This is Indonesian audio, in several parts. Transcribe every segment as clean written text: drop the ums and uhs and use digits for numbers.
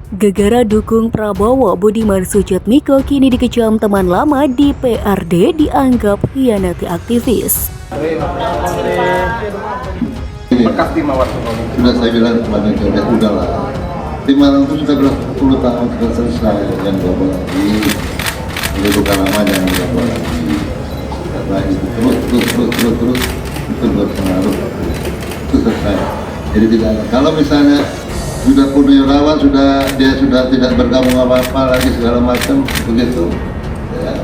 Gegara dukung Prabowo, Budiman Sujatmiko kini dikecam teman lama di PRD dianggap hianati aktivis. Bekas Timawar sudah saya bilang kemarin coba udahlah. Timawar itu sudah bilang 10 tahun sudah selesai, yang double lagi, mendudukan namanya yang double lagi. Karena itu terus itu berpengaruh, itu selesai. Jadi tidak. Kalau misalnya sudah Purnawirawan dia sudah tidak bergabung apa-apa lagi segala macam begitu, ya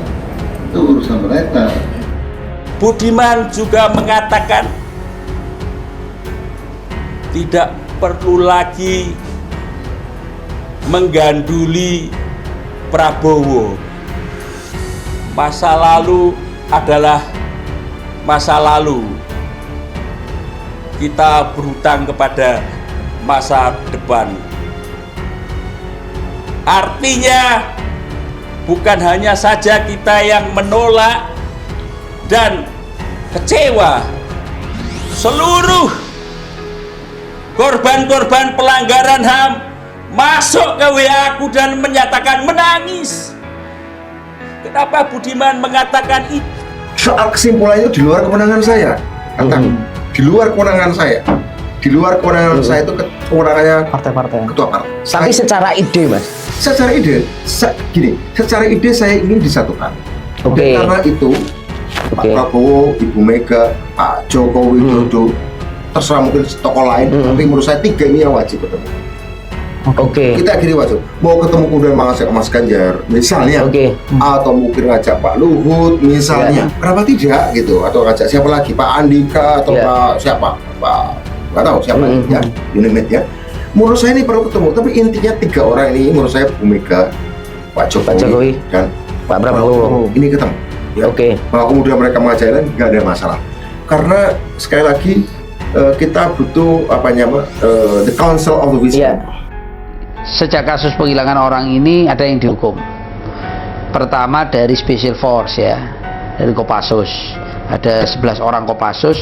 itu urusan mereka. Budiman juga mengatakan tidak perlu lagi mengganduli Prabowo. Masa lalu adalah masa lalu. Kita berhutang kepada masa depan. Artinya bukan hanya saja kita yang menolak dan kecewa, seluruh korban-korban pelanggaran HAM masuk ke WA aku dan menyatakan menangis. Kenapa Budiman mengatakan itu? soal kesimpulannya di luar kewenangan saya. Di luar kewenangan saya. Di luar kewenangan saya itu kewenangannya partai-partai. Ketua partai. Tapi secara ide, Mas. Secara ide, secara ide saya ingin disatukan. Oke. Karena itu Pak Prabowo, Ibu Mega, Pak Joko Widodo, terserah mungkin tokoh lain, tapi menurut saya tiga ini yang wajib ketemu. Oke. Kita akhirnya wajib. Mau ketemu kemudian Mas Ganjar, misalnya, atau mungkin ngajak Pak Luhut, misalnya, kenapa tidak gitu? Atau ngajak siapa lagi? Pak Andika atau Pak siapa? Nggak tahu siapa ya, Unimate ya. Menurut saya ini perlu ketemu, tapi intinya tiga orang ini menurut saya Bu Mega, Pak Jokowi, dan Pak Prabowo ini ketemu. Ya. Oke. Kalau kemudian mereka mengajak lain nggak ada masalah. Karena sekali lagi kita butuh the council of the wisdom. Sejak kasus penghilangan orang ini ada yang dihukum. Pertama dari Special Force ya, dari Kopassus. Ada 11 orang Kopassus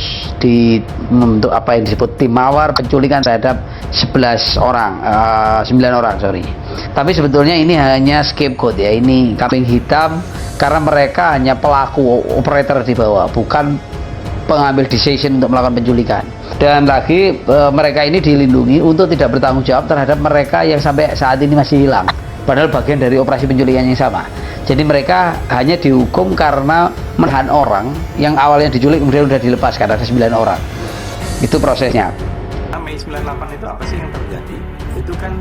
membentuk apa yang disebut tim mawar penculikan terhadap 9 orang sorry. Tapi sebetulnya ini hanya scapegoat ya, ini kambing hitam karena mereka hanya pelaku operator di bawah, bukan pengambil decision untuk melakukan penculikan. Dan lagi mereka ini dilindungi untuk tidak bertanggung jawab terhadap mereka yang sampai saat ini masih hilang, padahal bagian dari operasi penculikan yang sama. Jadi mereka hanya dihukum karena menahan orang yang awalnya diculik kemudian sudah dilepaskan, ada 9 orang. Itu prosesnya. Mei 98 itu apa sih yang terjadi? Itu kan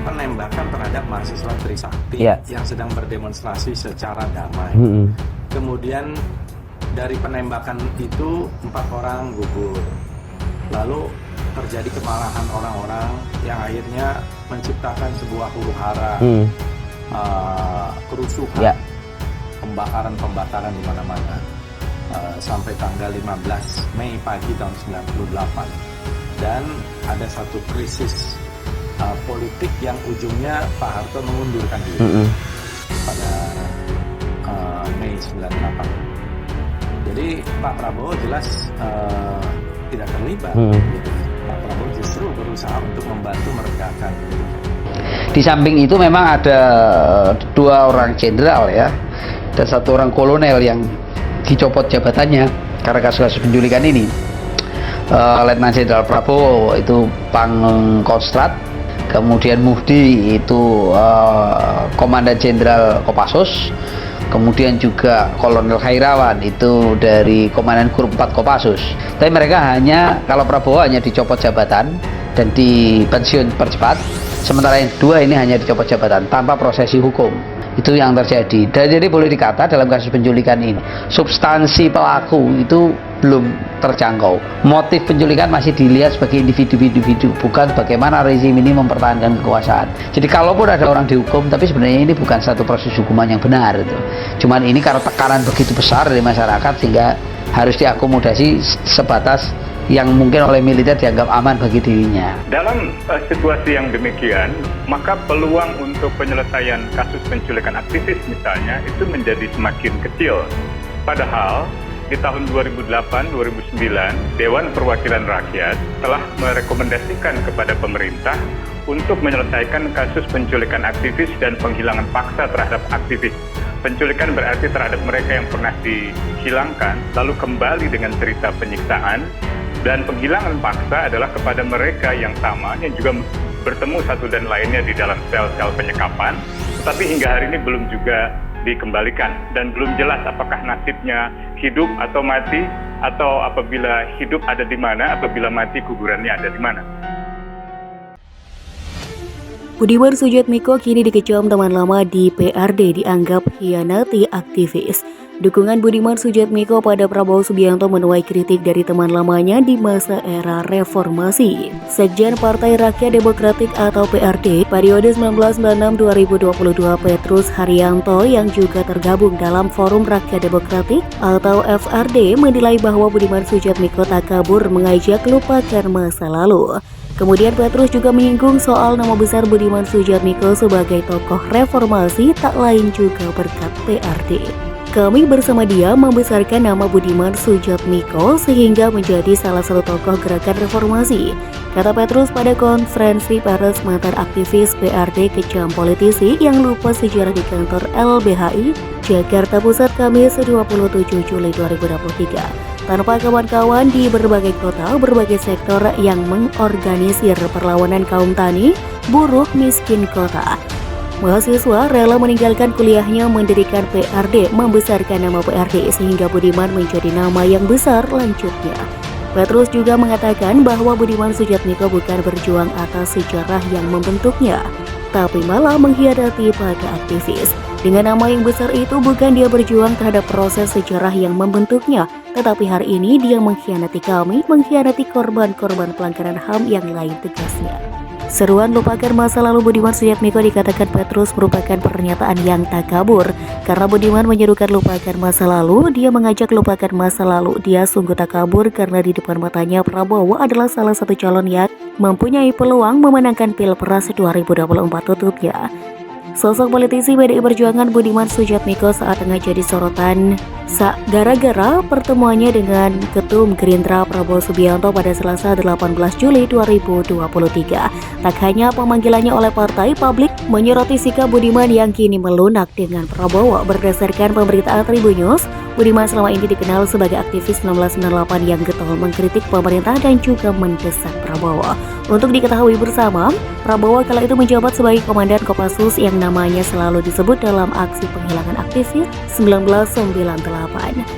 penembakan terhadap mahasiswa Trisakti yang sedang berdemonstrasi secara damai. Kemudian dari penembakan itu 4 orang gugur. Lalu terjadi kemarahan orang-orang yang akhirnya menciptakan sebuah huru-hara, kerusuhan, pembakaran di mana-mana sampai tanggal 15 Mei pagi tahun 98. Dan ada satu krisis politik yang ujungnya Pak Harto mengundurkan diri pada Mei 98. Jadi Pak Prabowo jelas tidak terlibat. Pak Prabowo justru berusaha untuk membantu meredakan. Di samping itu memang ada 2 orang jenderal ya, dan 1 orang kolonel yang dicopot jabatannya karena kasus-kasus penculikan ini. Letnan Jenderal Prabowo itu Pangkostrat, kemudian Muhdi itu Komandan Jenderal Kopassus, kemudian juga Kolonel Khairawan itu dari Komandan Grup 4 Kopassus. Tapi mereka hanya, kalau Prabowo hanya dicopot jabatan dan dipensiun percepat, sementara yang 2 ini hanya dicopot jabatan tanpa prosesi hukum. Itu yang terjadi. Dan jadi boleh dikata dalam kasus penculikan ini, substansi pelaku itu belum terjangkau. Motif penculikan masih dilihat sebagai individu-individu, bukan bagaimana rezim ini mempertahankan kekuasaan. Jadi kalaupun ada orang dihukum, tapi sebenarnya ini bukan satu proses hukuman yang benar itu. Cuman ini karena tekanan begitu besar dari masyarakat sehingga harus diakomodasi sebatas yang mungkin oleh militer dianggap aman bagi dirinya. Dalam situasi yang demikian, maka peluang untuk penyelesaian kasus penculikan aktivis misalnya itu menjadi semakin kecil. Padahal di tahun 2008-2009, Dewan Perwakilan Rakyat telah merekomendasikan kepada pemerintah untuk menyelesaikan kasus penculikan aktivis dan penghilangan paksa terhadap aktivis. Penculikan berarti terhadap mereka yang pernah dihilangkan, lalu kembali dengan cerita penyiksaan, dan penghilangan paksa adalah kepada mereka yang sama, yang juga bertemu satu dan lainnya di dalam sel-sel penyekapan, tetapi hingga hari ini belum juga dikembalikan, dan belum jelas apakah nasibnya hidup atau mati, atau apabila hidup ada di mana, apabila mati kuburannya ada di mana. Budiman Sujatmiko kini dikecam teman lama di PRD dianggap hianati aktivis. Dukungan Budiman Sujatmiko pada Prabowo Subianto menuai kritik dari teman lamanya di masa era reformasi. Sekjen Partai Rakyat Demokratik atau PRD periode 1996-2022 Petrus Haryanto yang juga tergabung dalam Forum Rakyat Demokratik atau FRD menilai bahwa Budiman Sujatmiko tak kabur mengajak lupakan masa lalu. Kemudian Petrus juga menyinggung soal nama besar Budiman Sujatmiko sebagai tokoh reformasi tak lain juga berkat PRD. Kami bersama dia membesarkan nama Budiman Sujatmiko sehingga menjadi salah satu tokoh gerakan reformasi, kata Petrus pada konferensi pers mantan aktivis PRD kecam politisi yang lupa sejarah di kantor LBHI, Jakarta Pusat Kamis 27 Juli 2023. Tanpa kawan-kawan di berbagai kota, berbagai sektor yang mengorganisir perlawanan kaum tani, buruh miskin kota. Mahasiswa rela meninggalkan kuliahnya mendirikan PRD, membesarkan nama PRD sehingga Budiman menjadi nama yang besar lanjutnya. Petrus juga mengatakan bahwa Budiman Sujatmiko bukan berjuang atas sejarah yang membentuknya, tapi malah mengkhianati pada aktivis. Dengan nama yang besar itu bukan dia berjuang terhadap proses sejarah yang membentuknya, tetapi hari ini dia mengkhianati kami, mengkhianati korban-korban pelanggaran HAM yang lain, tegasnya. Seruan lupakan masa lalu Budiman Sujatmiko dikatakan Petrus merupakan pernyataan yang tak kabur. Karena Budiman menyerukan lupakan masa lalu, dia mengajak lupakan masa lalu. Dia sungguh tak kabur karena di depan matanya Prabowo adalah salah satu calon yang mempunyai peluang memenangkan Pilpres 2024, tutupnya. Sosok politisi PDI Perjuangan Budiman Sujatmiko saat tengah jadi sorotan gara-gara pertemuannya dengan Ketum Gerindra Prabowo Subianto pada Selasa 18 Juli 2023. Tak hanya pemanggilannya oleh partai, publik menyoroti sikap Budiman yang kini melunak dengan Prabowo. Berdasarkan pemberitaan Tribunnews, Budiman selama ini dikenal sebagai aktivis 1998 yang getol mengkritik pemerintah dan juga mendesak Prabowo. Untuk diketahui bersama, Prabowo kala itu menjabat sebagai Komandan Kopassus yang namanya selalu disebut dalam aksi penghilangan aktivis 1998.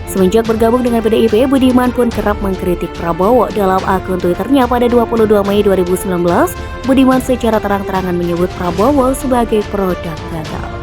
Semenjak bergabung dengan PDIP, Budiman pun kerap mengkritik Prabowo. Dalam akun Twitternya pada 22 Mei 2019, Budiman secara terang-terangan menyebut Prabowo sebagai produk gagal.